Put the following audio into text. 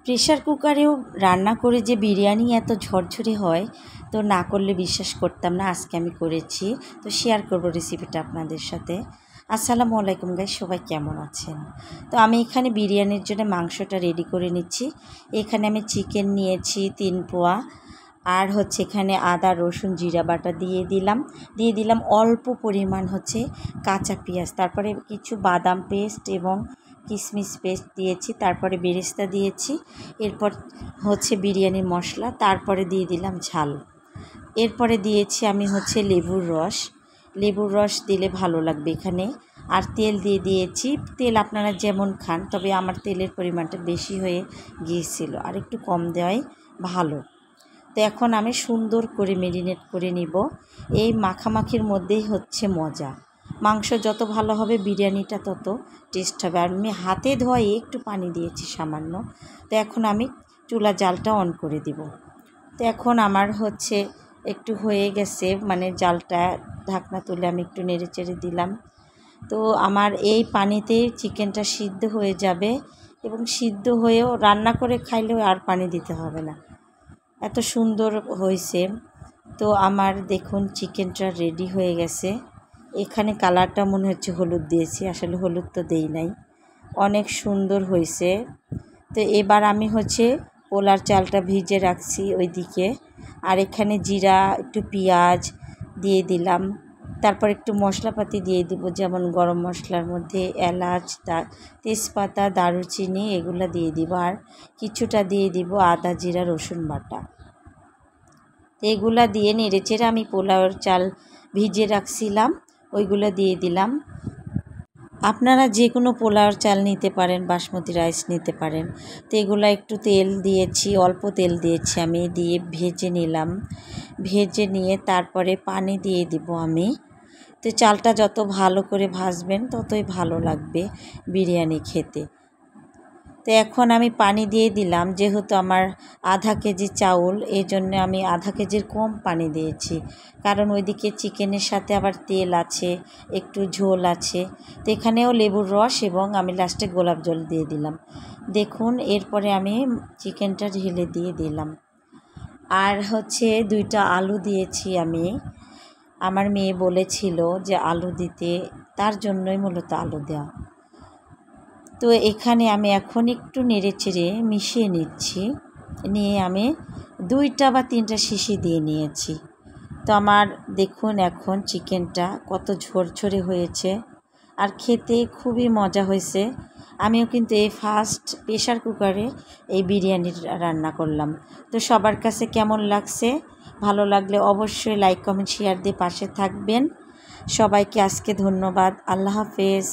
Pressure কুকারেও রান্না করে যে বিরিয়ানি এত ঝরঝরে হয় তো না করলে বিশ্বাস করতাম না। আজকে আমি করেছি, তো শেয়ার করব রেসিপিটা আপনাদের সাথে। আসসালামু আলাইকুম গাইস, সবাই কেমন আছেন? তো আমি এখানে বিরিয়ানির জন্য মাংসটা রেডি করে নিচ্ছি। এখানে আমি চিকেন নিয়েছি 3 পোয়া, আর হচ্ছে এখানে আদা রসুন জিরা বাটা দিয়ে দিলাম অল্প পরিমাণ হচ্ছে কাঁচা পেঁয়াজ, তারপরে কিছু বাদাম পেস্ট এবং কিশমিশ পেস্ট দিয়েছি, তারপরে বেরেস্তা দিয়েছি, এরপর হচ্ছে বিরিয়ানির মশলা, তারপরে দিয়ে দিলাম ঝাল, এরপরে দিয়েছি আমি হচ্ছে লেবুর রস দিলে ভালো লাগবে এখানে। আর তেল দিয়ে দিয়েছি, তেল আপনারা যেমন খান, তবে আমার তেলের পরিমাণটা বেশি হয়ে গিয়েছিল, আর একটু কম দেওয়াই ভালো। তো এখন আমি সুন্দর করে মেরিনেট করে নিব। এই মাখামাখির মধ্যেই হচ্ছে মজা। মাংস যত ভালো হবে বিরিয়ানিটা তত টেস্ট হবে। আর আমি হাতে ধোয়াই একটু পানি দিয়েছি সামান্য। তো এখন আমি চুলা জালটা অন করে দিব। তো এখন আমার হচ্ছে একটু হয়ে গেছে, মানে জালটা ঢাকনা তুলে আমি একটু নেড়ে চেড়ে দিলাম। তো আমার এই পানিতে চিকেনটা সিদ্ধ হয়ে যাবে, এবং সিদ্ধ হয়েও রান্না করে খাইলেও আর পানি দিতে হবে না, এত সুন্দর হয়েছে। তো আমার দেখুন চিকেনটা রেডি হয়ে গেছে। এখানে কালারটা মনে হচ্ছে হলুদ দিয়েছি, আসলে হলুদ তো দেই নাই। অনেক সুন্দর হয়েছে। তো এবার আমি হচ্ছে পোলার চালটা ভিজে রাখছি ওইদিকে, আর এখানে জিরা একটু পেঁয়াজ দিয়ে দিলাম, তারপর একটু মশলাপাতি দিয়ে দিব, যেমন গরম মশলার মধ্যে এলাচ, তেজপাতা, দারুচিনি এগুলো দিয়ে দিব, আর কিছুটা দিয়ে দিব আদা জিরা রসুন বাটা। এগুলা দিয়ে নেড়েচেড়ে আমি পোলাওর চাল ভিজে রাখছিলাম ওইগুলো দিয়ে দিলাম। আপনারা যে কোনো পোলাওর চাল নিতে পারেন, বাসমতি রাইস নিতে পারেন। তো এগুলো একটু তেল দিয়েছি, অল্প তেল দিয়েছি আমি, দিয়ে ভেজে নিলাম। ভেজে নিয়ে তারপরে পানি দিয়ে দিব আমি। তো চালটা যত ভালো করে ভাজবেন ততই ভালো লাগবে বিরিয়ানি খেতে। তো এখন আমি পানি দিয়ে দিলাম, যেহেতু আমার আধা কেজি চাউল, এই জন্য আমি আধা কেজির কম পানি দিয়েছি, কারণ ওইদিকে চিকেনের সাথে আবার তেল আছে, একটু ঝোল আছে। তো এখানেও লেবুর রস এবং আমি লাস্টে গোলাপ জল দিয়ে দিলাম। দেখুন, এরপরে আমি চিকেনটা ঢেলে দিয়ে দিলাম, আর হচ্ছে 2টা আলু দিয়েছি আমি। আমার মেয়ে বলেছিল যে আলু দিতে, তার জন্যই মূলত আলু দেওয়া। তো এখানে আমি এখন একটু নেড়েচেড়ে মিশিয়ে নিচ্ছি, নিয়ে আমি 2টা বা 3টা শিশি দিয়ে নিয়েছি। তো আমার দেখুন এখন চিকেনটা কত ঝরঝরে হয়েছে, আর খেতে খুবই মজা হয়েছে। আমিও কিন্তু এই ফার্স্ট প্রেশার কুকারে এই বিরিয়ানি রান্না করলাম। তো সবার কাছে কেমন লাগছে? ভালো লাগলে অবশ্যই লাইক কমেন্ট শেয়ার দিয়ে পাশে থাকবেন। সবাইকে আজকে ধন্যবাদ। আল্লাহ হাফেজ।